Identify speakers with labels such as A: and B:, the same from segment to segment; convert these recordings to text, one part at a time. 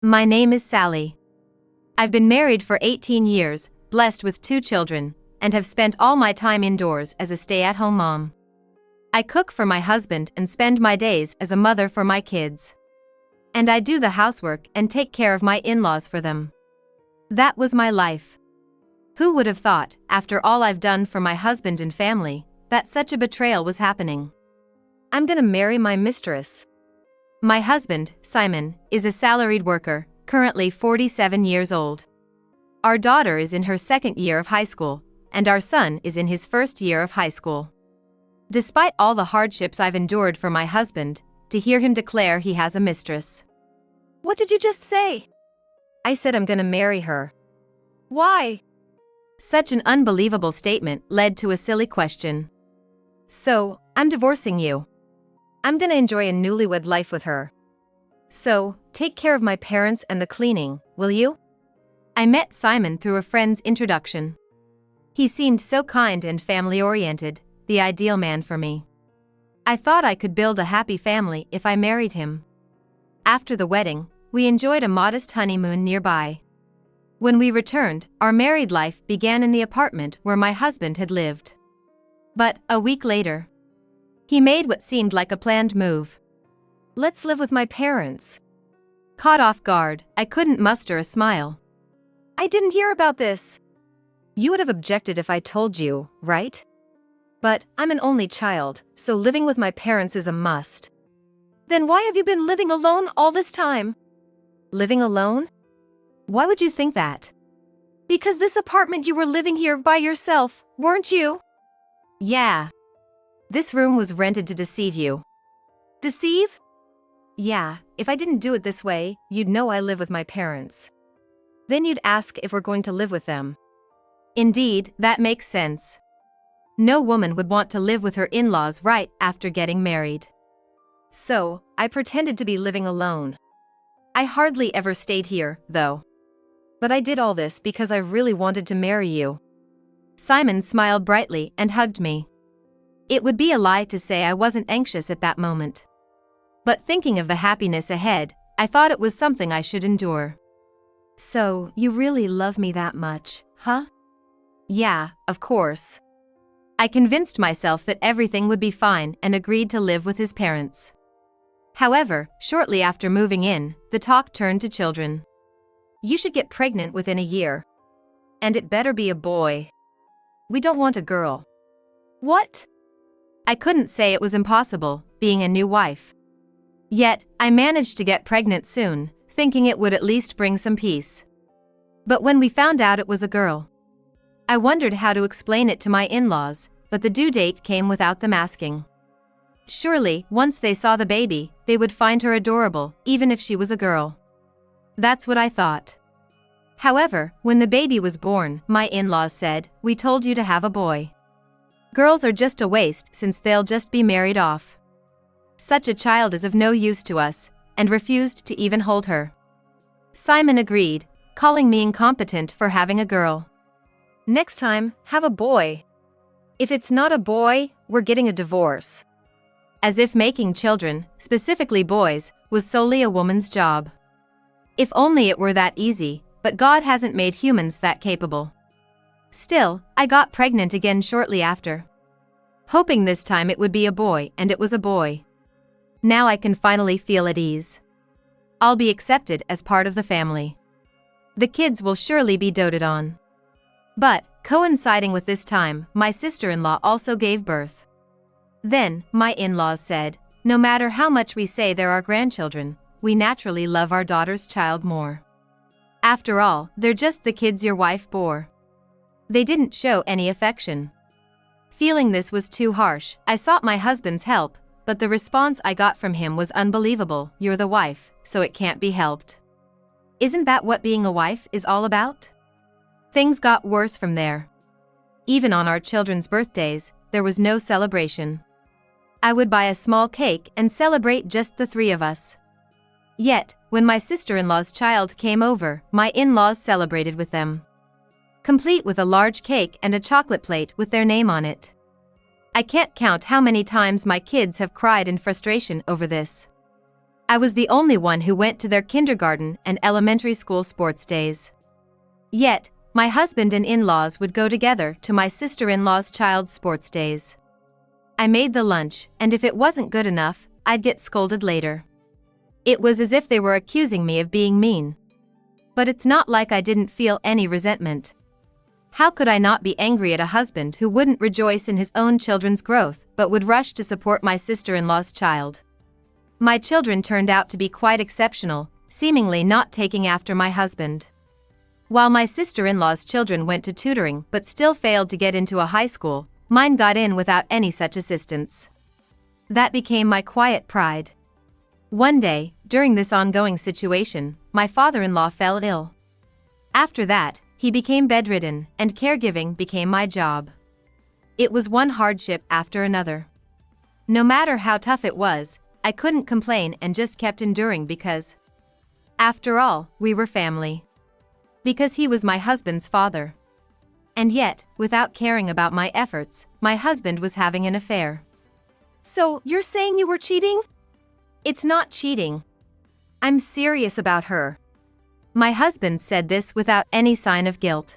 A: My name is Sally. I've been married for 18 years, blessed with 2 children, and have spent all my time indoors as a stay-at-home mom. I cook for my husband and spend my days as a mother for my kids. And I do the housework and take care of my in-laws for them. That was my life. Who would have thought, after all I've done for my husband and family, that such a betrayal was happening? I'm gonna marry my mistress. My husband, Simon, is a salaried worker, currently 47 years old. Our daughter is in her 2nd year of high school, and our son is in his 1st year of high school. Despite all the hardships I've endured for my husband, to hear him declare he has a mistress.
B: What did you just say?
A: I said I'm gonna marry her.
B: Why?
A: Such an unbelievable statement led to a silly question. So, I'm divorcing you. I'm gonna enjoy a newlywed life with her. So, take care of my parents and the cleaning, will you? I met Simon through a friend's introduction. He seemed so kind and family-oriented, the ideal man for me. I thought I could build a happy family if I married him. After the wedding, we enjoyed a modest honeymoon nearby. When we returned, our married life began in the apartment where my husband had lived. But, a week later, he made what seemed like a planned move.
B: Let's live with my parents.
A: Caught off guard, I couldn't muster a smile.
B: I didn't hear about this.
A: You would have objected if I told you, right? But I'm an only child, so living with my parents is a must.
B: Then why have you been living alone all this time?
A: Living alone? Why would you think that?
B: Because this apartment you were living here by yourself, weren't you?
A: Yeah. This room was rented to deceive you.
B: Deceive?
A: Yeah, if I didn't do it this way, you'd know I live with my parents. Then you'd ask if we're going to live with them. Indeed, that makes sense. No woman would want to live with her in-laws right after getting married. So, I pretended to be living alone. I hardly ever stayed here, though. But I did all this because I really wanted to marry you. Simon smiled brightly and hugged me. It would be a lie to say I wasn't anxious at that moment. But thinking of the happiness ahead, I thought it was something I should endure. So, you really love me that much, huh? Yeah, of course. I convinced myself that everything would be fine and agreed to live with his parents. However, shortly after moving in, the talk turned to children. You should get pregnant within a year. And it better be a boy. We don't want a girl.
B: What?
A: I couldn't say it was impossible, being a new wife. Yet, I managed to get pregnant soon, thinking it would at least bring some peace. But when we found out it was a girl, I wondered how to explain it to my in-laws, but the due date came without them asking. Surely, once they saw the baby, they would find her adorable, even if she was a girl. That's what I thought. However, when the baby was born, my in-laws said, "We told you to have a boy. Girls are just a waste since they'll just be married off. Such a child is of no use to us," and refused to even hold her. Simon agreed, calling me incompetent for having a girl. Next time, have a boy. If it's not a boy, we're getting a divorce. As if making children, specifically boys, was solely a woman's job. If only it were that easy, but God hasn't made humans that capable. Still, I got pregnant again shortly after. Hoping this time it would be a boy, and it was a boy. Now I can finally feel at ease. I'll be accepted as part of the family. The kids will surely be doted on. But, coinciding with this time, my sister-in-law also gave birth. Then, my in-laws said, no matter how much we say they're our grandchildren, we naturally love our daughter's child more. After all, they're just the kids your wife bore. They didn't show any affection. Feeling this was too harsh, I sought my husband's help, but the response I got from him was unbelievable. You're the wife, so it can't be helped. Isn't that what being a wife is all about? Things got worse from there. Even on our children's birthdays, there was no celebration. I would buy a small cake and celebrate just the 3 of us. Yet, when my sister-in-law's child came over, my in-laws celebrated with them. Complete with a large cake and a chocolate plate with their name on it. I can't count how many times my kids have cried in frustration over this. I was the only one who went to their kindergarten and elementary school sports days. Yet, my husband and in-laws would go together to my sister-in-law's child's sports days. I made the lunch, and if it wasn't good enough, I'd get scolded later. It was as if they were accusing me of being mean. But it's not like I didn't feel any resentment. How could I not be angry at a husband who wouldn't rejoice in his own children's growth but would rush to support my sister-in-law's child? My children turned out to be quite exceptional, seemingly not taking after my husband. While my sister-in-law's children went to tutoring but still failed to get into a high school, mine got in without any such assistance. That became my quiet pride. One day, during this ongoing situation, my father-in-law fell ill. After that, he became bedridden, and caregiving became my job. It was one hardship after another. No matter how tough it was, I couldn't complain and just kept enduring because, after all, we were family. Because he was my husband's father. And yet, without caring about my efforts, my husband was having an affair.
B: So, you're saying you were cheating?
A: It's not cheating. I'm serious about her. My husband said this without any sign of guilt.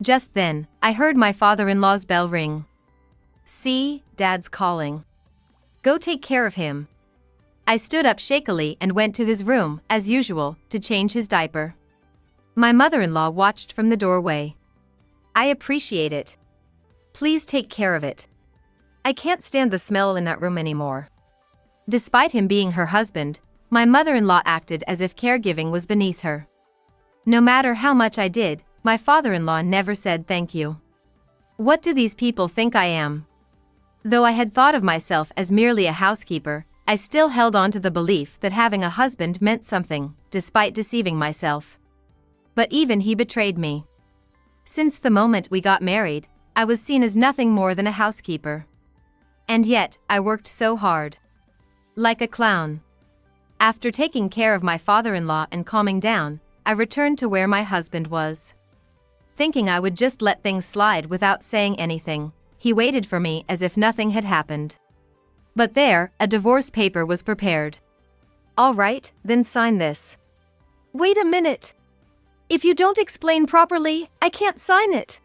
A: Just then, I heard my father-in-law's bell ring. See, Dad's calling. Go take care of him. I stood up shakily and went to his room, as usual, to change his diaper. My mother-in-law watched from the doorway. I appreciate it. Please take care of it. I can't stand the smell in that room anymore. Despite him being her husband, my mother-in-law acted as if caregiving was beneath her. No matter how much I did, my father-in-law never said thank you. What do these people think I am? Though I had thought of myself as merely a housekeeper, I still held on to the belief that having a husband meant something, despite deceiving myself. But even he betrayed me. Since the moment we got married, I was seen as nothing more than a housekeeper. And yet, I worked so hard. Like a clown. After taking care of my father-in-law and calming down, I returned to where my husband was. Thinking I would just let things slide without saying anything, he waited for me as if nothing had happened. But there, a divorce paper was prepared. All right, then sign this.
B: Wait a minute. If you don't explain properly, I can't sign it.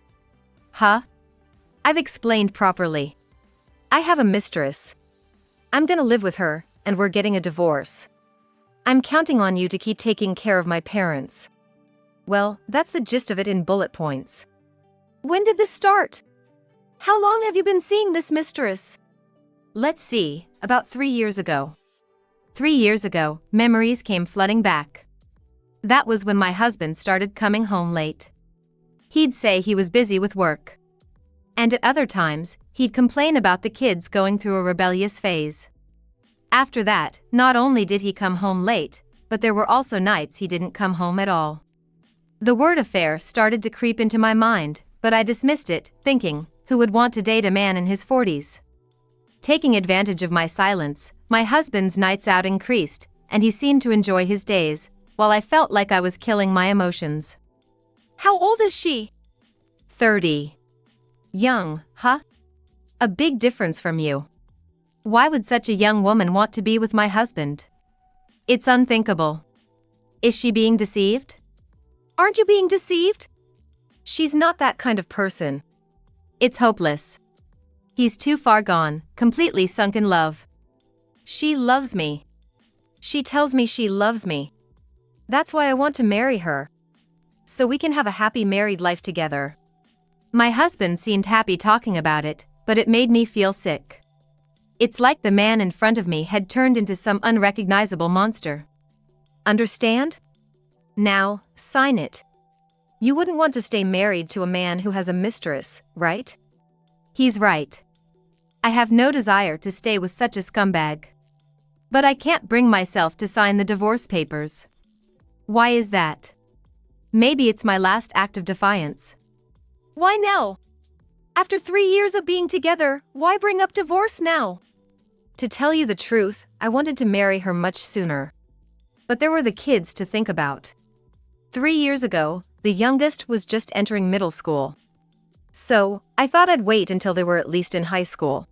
A: Huh? I've explained properly. I have a mistress. I'm gonna live with her, and we're getting a divorce. I'm counting on you to keep taking care of my parents. Well, that's the gist of it in bullet points.
B: When did this start? How long have you been seeing this mistress?
A: Let's see, about 3 years ago. 3 years ago, memories came flooding back. That was when my husband started coming home late. He'd say he was busy with work. And at other times, he'd complain about the kids going through a rebellious phase. After that, not only did he come home late, but there were also nights he didn't come home at all. The word affair started to creep into my mind, but I dismissed it, thinking, who would want to date a man in his 40s? Taking advantage of my silence, my husband's nights out increased, and he seemed to enjoy his days, while I felt like I was killing my emotions.
B: How old is she?
A: 30. Young, huh? A big difference from you. Why would such a young woman want to be with my husband? It's unthinkable. Is she being deceived?
B: Aren't you being deceived?
A: She's not that kind of person. It's hopeless. He's too far gone, completely sunk in love. She loves me. She tells me she loves me. That's why I want to marry her. So we can have a happy married life together. My husband seemed happy talking about it, but it made me feel sick. It's like the man in front of me had turned into some unrecognizable monster. Understand? Now, sign it. You wouldn't want to stay married to a man who has a mistress, right? He's right. I have no desire to stay with such a scumbag. But I can't bring myself to sign the divorce papers. Why is that? Maybe it's my last act of defiance.
B: Why now? After 3 years of being together, why bring up divorce now?
A: To tell you the truth, I wanted to marry her much sooner. But there were the kids to think about. 3 years ago, the youngest was just entering middle school. So, I thought I'd wait until they were at least in high school.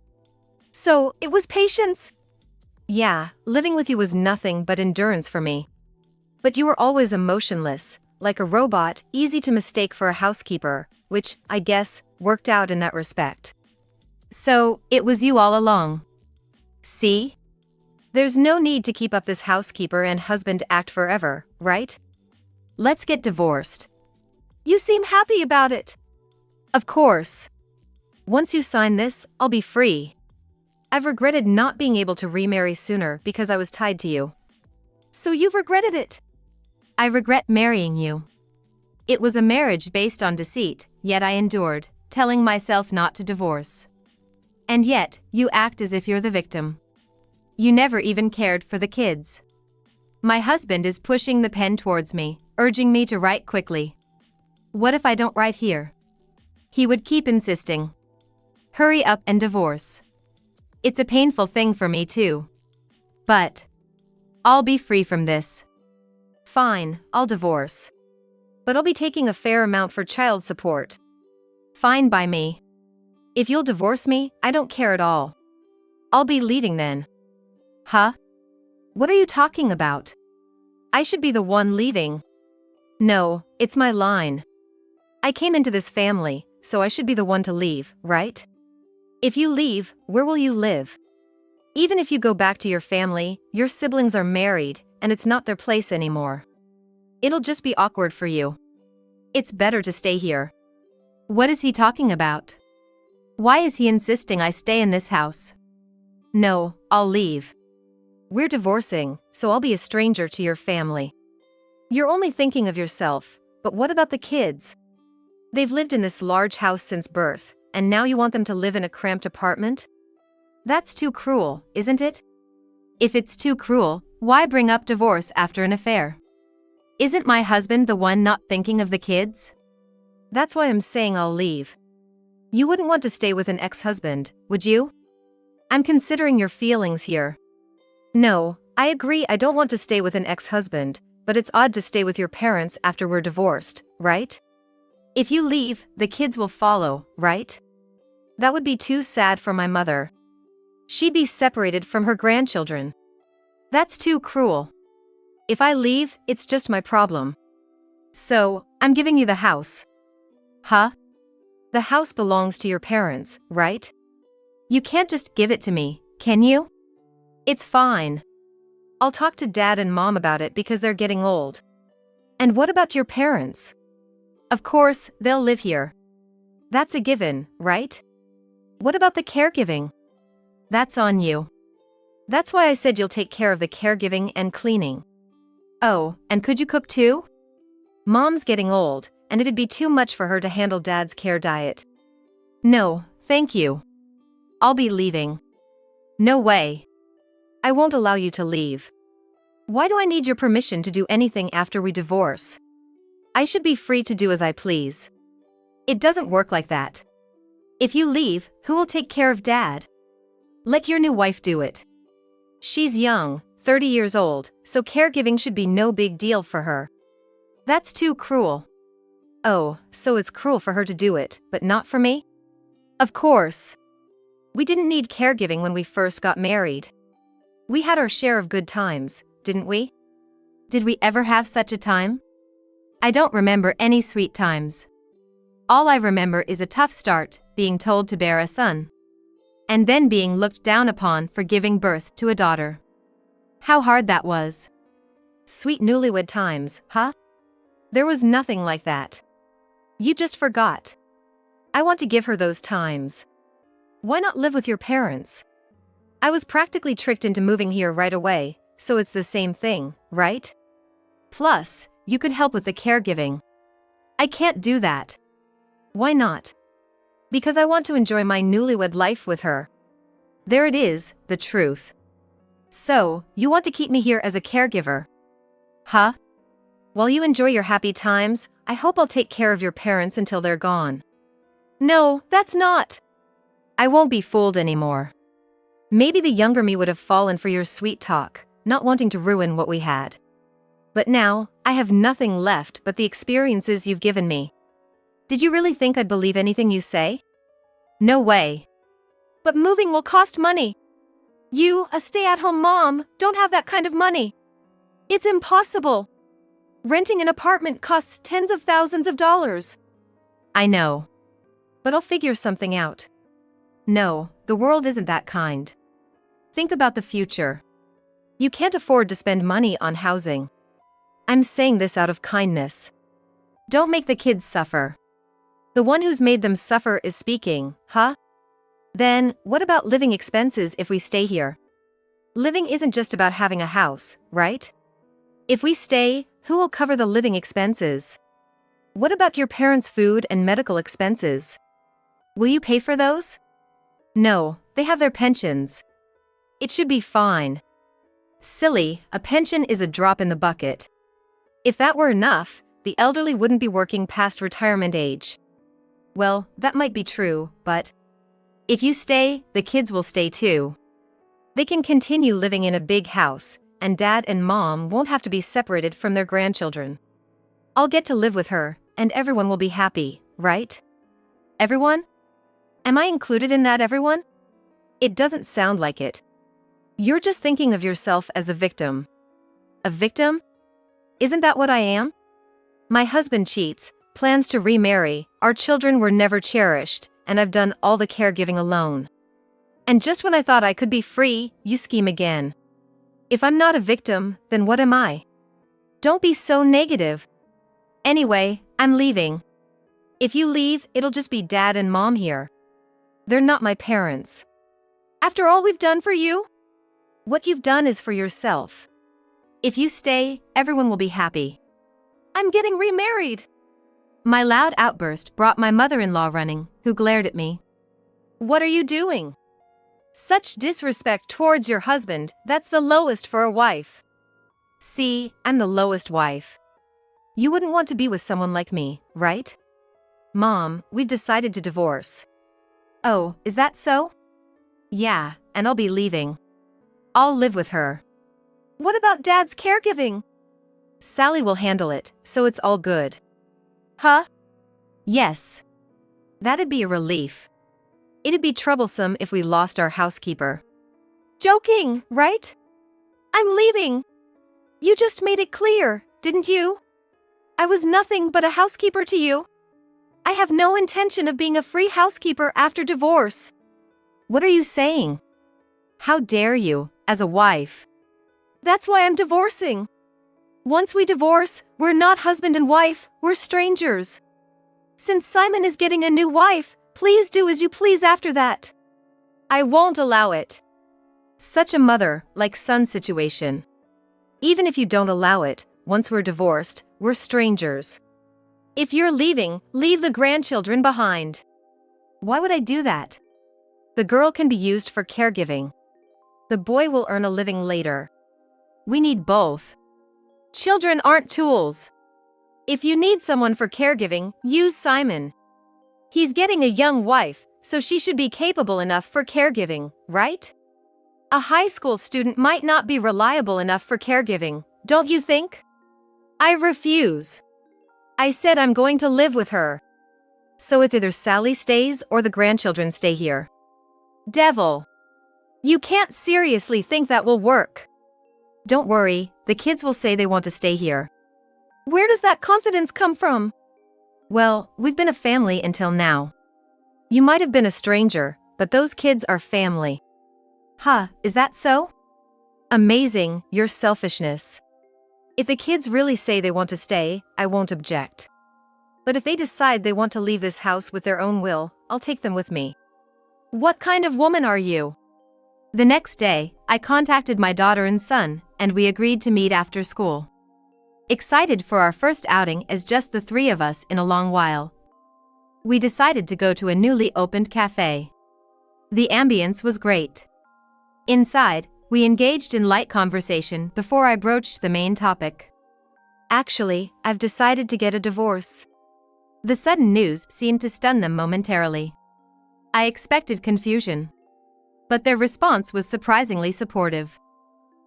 B: So, it was patience?
A: Yeah, living with you was nothing but endurance for me. But you were always emotionless, like a robot, easy to mistake for a housekeeper, which, I guess, worked out in that respect. So, it was you all along. See? There's no need to keep up this housekeeper and husband act forever, right? Let's get divorced.
B: You seem happy about it.
A: Of course. Once you sign this, I'll be free. I've regretted not being able to remarry sooner because I was tied to you.
B: So you've regretted it?
A: I regret marrying you. It was a marriage based on deceit, yet I endured, telling myself not to divorce. And yet, you act as if you're the victim. You never even cared for the kids. My husband is pushing the pen towards me, urging me to write quickly. What if I don't write here? He would keep insisting. Hurry up and divorce. It's a painful thing for me too. But I'll be free from this. Fine, I'll divorce. But I'll be taking a fair amount for child support. Fine by me. If you'll divorce me, I don't care at all. I'll be leaving then. Huh? What are you talking about? I should be the one leaving. No, it's my line. I came into this family, so I should be the one to leave, right? If you leave, where will you live? Even if you go back to your family, your siblings are married, and it's not their place anymore. It'll just be awkward for you. It's better to stay here. What is he talking about? Why is he insisting I stay in this house? No, I'll leave. We're divorcing, so I'll be a stranger to your family. You're only thinking of yourself, but what about the kids? They've lived in this large house since birth, and now you want them to live in a cramped apartment? That's too cruel, isn't it? If it's too cruel, why bring up divorce after an affair? Isn't my husband the one not thinking of the kids? That's why I'm saying I'll leave. You wouldn't want to stay with an ex-husband, would you? I'm considering your feelings here. No, I agree I don't want to stay with an ex-husband, but it's odd to stay with your parents after we're divorced, right? If you leave, the kids will follow, right? That would be too sad for my mother. She'd be separated from her grandchildren. That's too cruel. If I leave, it's just my problem. So, I'm giving you the house. Huh? The house belongs to your parents, right? You can't just give it to me, can you? It's fine. I'll talk to Dad and Mom about it because they're getting old. And what about your parents? Of course, they'll live here. That's a given, right? What about the caregiving? That's on you. That's why I said you'll take care of the caregiving and cleaning. Oh, and could you cook too? Mom's getting old, and it'd be too much for her to handle Dad's care diet. No, thank you. I'll be leaving. No way. I won't allow you to leave. Why do I need your permission to do anything after we divorce? I should be free to do as I please. It doesn't work like that. If you leave, who will take care of Dad? Let your new wife do it. She's young, 30 years old, so caregiving should be no big deal for her. That's too cruel. Oh, so it's cruel for her to do it, but not for me? Of course. We didn't need caregiving when we first got married. We had our share of good times, didn't we? Did we ever have such a time? I don't remember any sweet times. All I remember is a tough start, being told to bear a son. And then being looked down upon for giving birth to a daughter. How hard that was. Sweet newlywed times, huh? There was nothing like that. You just forgot. I want to give her those times. Why not live with your parents? I was practically tricked into moving here right away, so it's the same thing, right? Plus, you could help with the caregiving. I can't do that. Why not? Because I want to enjoy my newlywed life with her. There it is, the truth. So, you want to keep me here as a caregiver? Huh? While you enjoy your happy times, I hope I'll take care of your parents until they're gone. No, that's not. I won't be fooled anymore. Maybe the younger me would have fallen for your sweet talk, not wanting to ruin what we had. But now, I have nothing left but the experiences you've given me. Did you really think I'd believe anything you say? No way.
B: But moving will cost money. You, a stay-at-home mom, don't have that kind of money. It's impossible. Renting an apartment costs tens of thousands of dollars.
A: I know. But I'll figure something out. No, the world isn't that kind. Think about the future. You can't afford to spend money on housing. I'm saying this out of kindness. Don't make the kids suffer. The one who's made them suffer is speaking, huh? Then, what about living expenses if we stay here? Living isn't just about having a house, right? If we stay, who will cover the living expenses? What about your parents' food and medical expenses? Will you pay for those? No, they have their pensions. It should be fine. Silly, a pension is a drop in the bucket. If that were enough, the elderly wouldn't be working past retirement age. Well, that might be true, but if you stay, the kids will stay too. They can continue living in a big house, and dad and mom won't have to be separated from their grandchildren. I'll get to live with her, and everyone will be happy, right? Everyone? Am I included in that everyone? It doesn't sound like it. You're just thinking of yourself as the victim. A victim? Isn't that what I am? My husband cheats, plans to remarry, our children were never cherished, and I've done all the caregiving alone. And just when I thought I could be free, you scheme again. If I'm not a victim, then what am I? Don't be so negative. Anyway, I'm leaving. If you leave, it'll just be dad and mom here. They're not my parents.
B: After all we've done for you?
A: What you've done is for yourself. If you stay, everyone will be happy.
B: I'm getting remarried.
A: My loud outburst brought my mother-in-law running, who glared at me.
B: What are you doing? Such disrespect towards your husband, that's the lowest for a wife.
A: See, I'm the lowest wife. You wouldn't want to be with someone like me, right? Mom, we've decided to divorce. Oh, is that so? Yeah, and I'll be leaving. I'll live with her.
B: What about dad's caregiving?
A: Sally will handle it, so it's all good.
B: Huh?
A: Yes. That'd be a relief. It'd be troublesome if we lost our housekeeper.
B: Joking, right? I'm leaving. You just made it clear, didn't you? I was nothing but a housekeeper to you. I have no intention of being a free housekeeper after divorce.
A: What are you saying? How dare you, as a wife?
B: That's why I'm divorcing. Once we divorce, we're not husband and wife, we're strangers. Since Simon is getting a new wife, please do as you please after that. I won't allow it.
A: Such a mother-like-son situation. Even if you don't allow it, once we're divorced, we're strangers.
B: If you're leaving, leave the grandchildren behind.
A: Why would I do that? The girl can be used for caregiving. The boy will earn a living later. We need both.
B: Children aren't tools. If you need someone for caregiving, use Simon. He's getting a young wife, so she should be capable enough for caregiving, right? A high school student might not be reliable enough for caregiving, don't you think? I refuse. I said I'm going to live with her.
A: So it's either Sally stays or the grandchildren stay here.
B: Devil. You can't seriously think that will work.
A: Don't worry, the kids will say they want to stay here.
B: Where does that confidence come from?
A: Well, we've been a family until now. You might have been a stranger, but those kids are family. Huh, is that so? Amazing, your selfishness. If the kids really say they want to stay, I won't object. But if they decide they want to leave this house with their own will, I'll take them with me.
B: What kind of woman are you?
A: The next day, I contacted my daughter and son, and we agreed to meet after school. Excited for our first outing as just the three of us in a long while. We decided to go to a newly opened cafe. The ambience was great. Inside, we engaged in light conversation before I broached the main topic. Actually, I've decided to get a divorce. The sudden news seemed to stun them momentarily. I expected confusion. But their response was surprisingly supportive.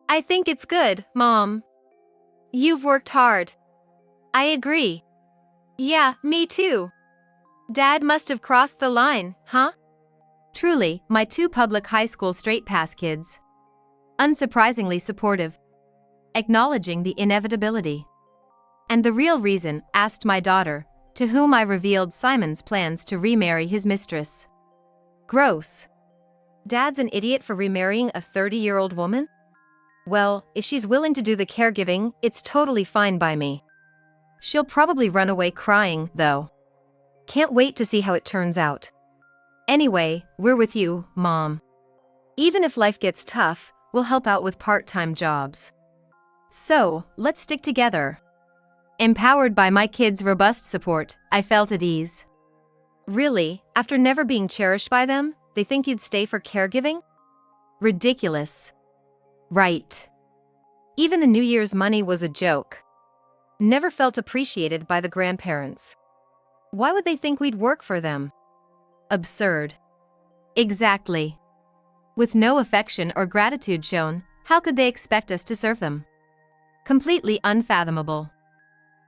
B: I think it's good, Mom. You've worked hard. I agree. Yeah, me too. Dad must have crossed the line, huh?
A: Truly, my two public high school straight pass kids. unsurprisingly supportive, acknowledging the inevitability. And the real reason, asked my daughter, to whom I revealed Simon's plans to remarry his mistress. Gross. Dad's an idiot for remarrying a 30-year-old woman? Well, if she's willing to do the caregiving, it's totally fine by me. She'll probably run away crying, though. Can't wait to see how it turns out. Anyway, we're with you, Mom. Even if life gets tough, we'll help out with part-time jobs. So, let's stick together. Empowered by my kids' robust support, I felt at ease. Really, after never being cherished by them, they think you'd stay for caregiving? Ridiculous. Right. Even the New Year's money was a joke. Never felt appreciated by the grandparents. Why would they think we'd work for them? Absurd. Exactly. With no affection or gratitude shown, how could they expect us to serve them? Completely unfathomable.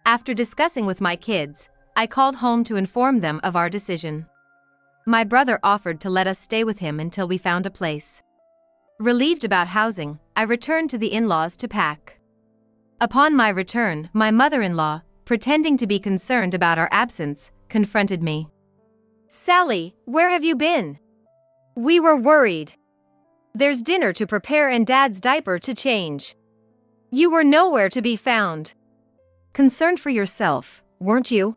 A: After discussing with my kids, I called home to inform them of our decision. My brother offered to let us stay with him until we found a place. Relieved about housing, I returned to the in-laws to pack. Upon my return, my mother-in-law, pretending to be concerned about our absence, confronted me.
B: Sally, where have you been? We were worried. There's dinner to prepare and Dad's diaper to change. You were nowhere to be found.
A: Concerned for yourself, weren't you?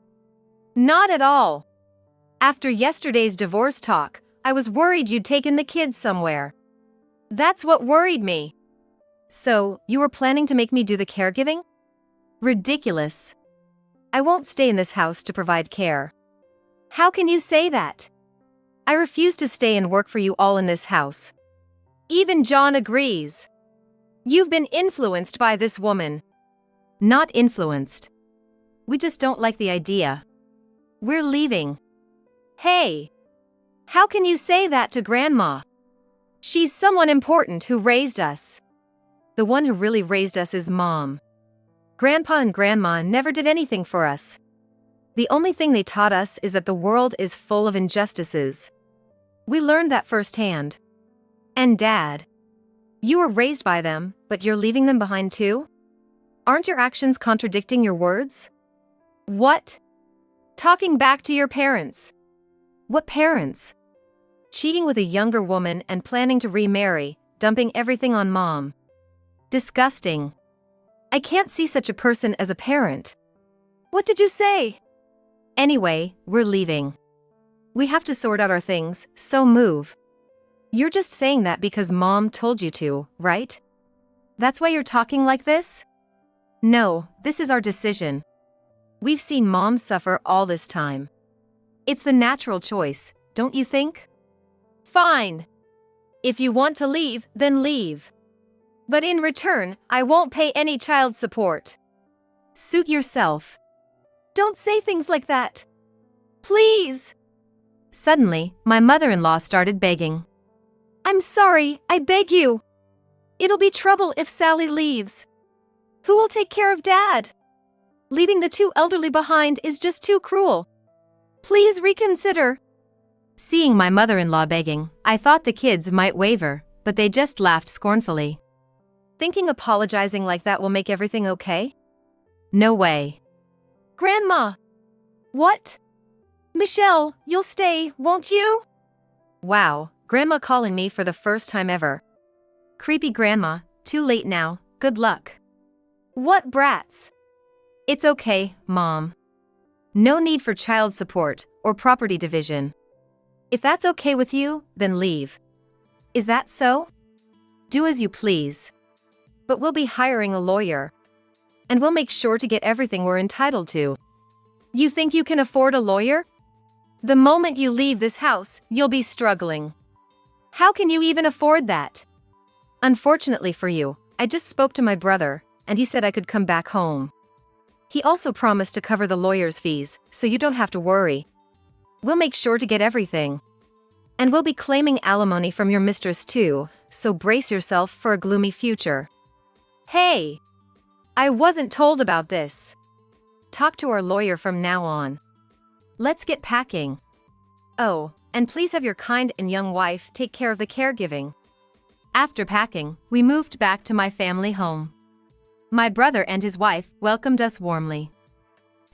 B: Not at all. After yesterday's divorce talk, I was worried you'd taken the kids somewhere. That's what worried me.
A: So, you were planning to make me do the caregiving? Ridiculous. I won't stay in this house to provide care.
B: How can you say that?
A: I refuse to stay and work for you all in this house.
B: Even John agrees. You've been influenced by this woman.
A: Not influenced. We just don't like the idea. We're leaving.
B: Hey! How can you say that to Grandma? She's someone important who raised us.
A: The one who really raised us is Mom. Grandpa and Grandma never did anything for us. The only thing they taught us is that the world is full of injustices. We learned that firsthand. And Dad, you were raised by them, but you're leaving them behind too? Aren't your actions contradicting your words?
B: What? Talking back to your parents.
A: What parents? Cheating with a younger woman and planning to remarry, dumping everything on Mom. Disgusting. I can't see such a person as a parent.
B: What did you say?
A: Anyway, we're leaving. We have to sort out our things, so move. You're just saying that because Mom told you to, right? That's why you're talking like this? No, this is our decision. We've seen Mom suffer all this time. It's the natural choice, don't you think?
B: Fine. If you want to leave, then leave. But in return, I won't pay any child support.
A: Suit yourself.
B: Don't say things like that. Please.
A: Suddenly, my mother-in-law started begging.
B: I'm sorry, I beg you. It'll be trouble if Sally leaves. Who will take care of Dad? Leaving the two elderly behind is just too cruel. Please reconsider.
A: Seeing my mother-in-law begging, I thought the kids might waver, but they just laughed scornfully. Thinking apologizing like that will make everything okay? No way.
B: Grandma! What? Michelle, you'll stay, won't you?
A: Wow, Grandma calling me for the first time ever. Creepy Grandma, too late now, good luck.
B: What brats?
A: It's okay, Mom. No need for child support or property division. If that's okay with you, then leave. Is that so? Do as you please. But we'll be hiring a lawyer. And we'll make sure to get everything we're entitled to.
B: You think you can afford a lawyer? The moment you leave this house, you'll be struggling. How can you even afford that?
A: Unfortunately for you, I just spoke to my brother, and he said I could come back home. He also promised to cover the lawyer's fees, so you don't have to worry. We'll make sure to get everything. And we'll be claiming alimony from your mistress too, so brace yourself for a gloomy future.
B: Hey! I wasn't told about this.
A: Talk to our lawyer from now on. Let's get packing. Oh, and please have your kind and young wife take care of the caregiving. After packing, we moved back to my family home. My brother and his wife welcomed us warmly.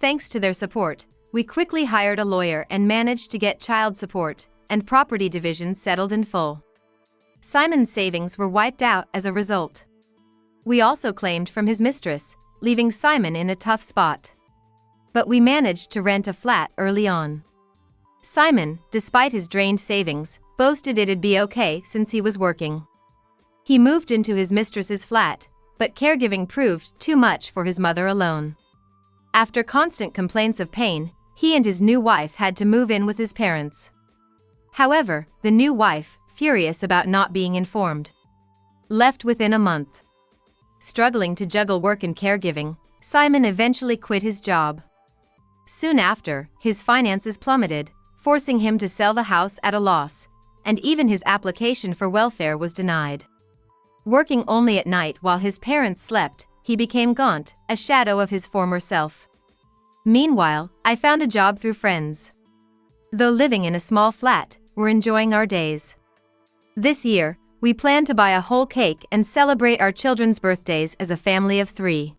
A: Thanks to their support, we quickly hired a lawyer and managed to get child support and property division settled in full. Simon's savings were wiped out as a result. We also claimed from his mistress, leaving Simon in a tough spot. But we managed to rent a flat early on. Simon, despite his drained savings, boasted it'd be okay since he was working. He moved into his mistress's flat, but caregiving proved too much for his mother alone. After constant complaints of pain, he and his new wife had to move in with his parents. However, the new wife, furious about not being informed, left within a month. Struggling to juggle work and caregiving, Simon eventually quit his job. Soon after, his finances plummeted, forcing him to sell the house at a loss, and even his application for welfare was denied. Working only at night while his parents slept, he became gaunt, a shadow of his former self. Meanwhile, I found a job through friends. Though living in a small flat, we're enjoying our days. This year, we plan to buy a whole cake and celebrate our children's birthdays as a family of 3.